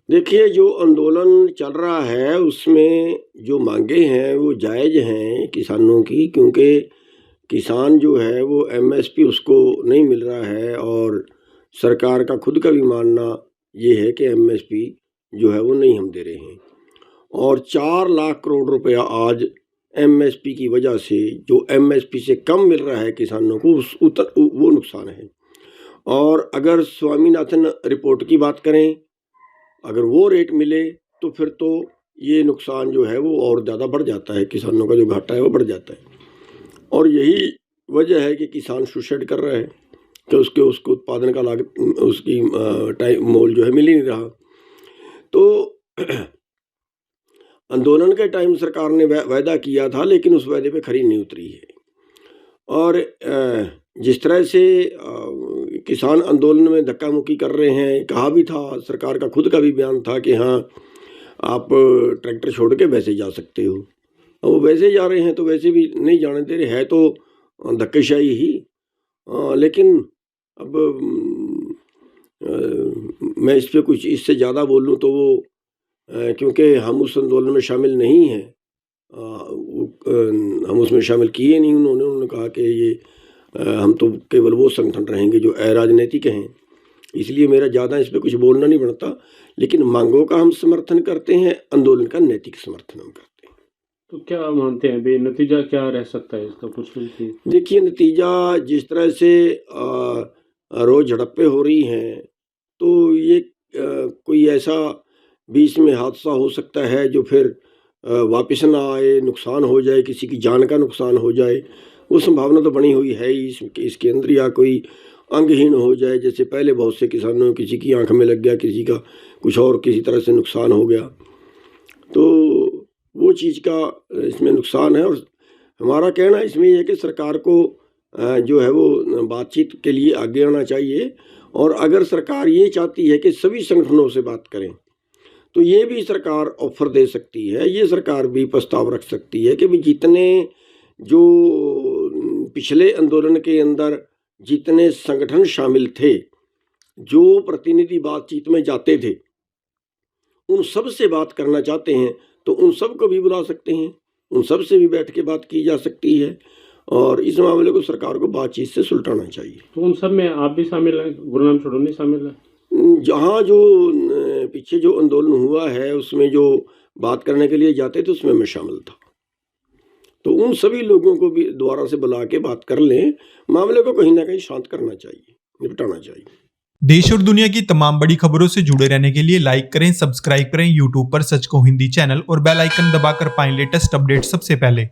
देखिए, जो आंदोलन चल रहा है, उसमें जो माँगे हैं, वो जायज़ हैं किसानों की, क्योंकि किसान जो है, वो एमएसपी उसको नहीं मिल रहा है और सरकार का खुद का भी मानना ये है कि एमएसपी जो है, वो नहीं हम दे रहे हैं। और 4 लाख करोड़ रुपया आज एमएसपी की वजह से, जो एमएसपी से कम मिल रहा है किसानों को, वो नुकसान है। और अगर स्वामीनाथन रिपोर्ट की बात करें, अगर वो रेट मिले तो फिर तो ये नुकसान जो है वो और ज़्यादा बढ़ जाता है, किसानों का जो घाटा है वो बढ़ जाता है। और यही वजह है कि किसान सुसाइड कर रहा है कि उसको उत्पादन का लागत उसकी टाइम मोल जो है मिल ही नहीं रहा। तो आंदोलन के टाइम सरकार ने वायदा किया था, लेकिन उस वायदे पे खरी नहीं उतरी है। और जिस तरह से किसान आंदोलन में धक्का-मुक्की कर रहे हैं, कहा भी था, सरकार का खुद का भी बयान था कि हाँ, आप ट्रैक्टर छोड़ के वैसे जा सकते हो। अब वो वैसे जा रहे हैं तो वैसे भी नहीं जाने दे रहे, है तो धक्केशाही ही। लेकिन अब मैं इस पे कुछ इससे ज़्यादा बोलूँ तो वो क्योंकि हम उस आंदोलन में शामिल नहीं हैं, हम उसमें शामिल किए नहीं उन्होंने कहा कि ये हम तो केवल वो संगठन रहेंगे जो अराजनैतिक हैं, इसलिए मेरा ज़्यादा इस पे कुछ बोलना नहीं बनता। लेकिन मांगों का हम समर्थन करते हैं, आंदोलन का नैतिक समर्थन हम करते हैं। तो क्या मानते हैं अभी नतीजा क्या रह सकता है इसका, कुछ भी? देखिए, नतीजा जिस तरह से रोज़ झड़पें हो रही हैं, तो ये कोई ऐसा बीच में हादसा हो सकता है जो फिर वापस ना आए, नुकसान हो जाए, किसी की जान का नुकसान हो जाए, वो संभावना तो बनी हुई है ही इसके अंदर, या कोई अंगहीन हो जाए, जैसे पहले बहुत से किसानों किसी की आँख में लग गया, किसी का कुछ और किसी तरह से नुकसान हो गया। तो वो चीज़ का इसमें नुकसान है। और हमारा कहना इसमें ये है कि सरकार को जो है वो बातचीत के लिए आगे आना चाहिए। और अगर सरकार ये चाहती है कि सभी संगठनों से बात करें, तो ये भी सरकार ऑफ़र दे सकती है, ये सरकार भी प्रस्ताव रख सकती है कि भाई जितने जो पिछले आंदोलन के अंदर जितने संगठन शामिल थे, जो प्रतिनिधि बातचीत में जाते थे, उन सब से बात करना चाहते हैं तो उन सब को भी बुला सकते हैं, उन सब से भी बैठ के बात की जा सकती है और इस मामले को सरकार को बातचीत से सुलझाना चाहिए। तो उन सब में आप भी शामिल हैं, गुरुनाम छोड़ो शामिल है? जहाँ जो पीछे जो आंदोलन हुआ है, उसमें जो बात करने के लिए जाते थे, उसमें मैं शामिल था। तो उन सभी लोगों को भी दोबारा से बुला के बात कर लें, मामले को कहीं न कहीं शांत करना चाहिए, निपटाना चाहिए। देश और दुनिया की तमाम बड़ी खबरों से जुड़े रहने के लिए लाइक करें, सब्सक्राइब करें यूट्यूब पर सच को हिंदी चैनल और बेल आइकन दबाकर पाएं लेटेस्ट अपडेट सबसे पहले।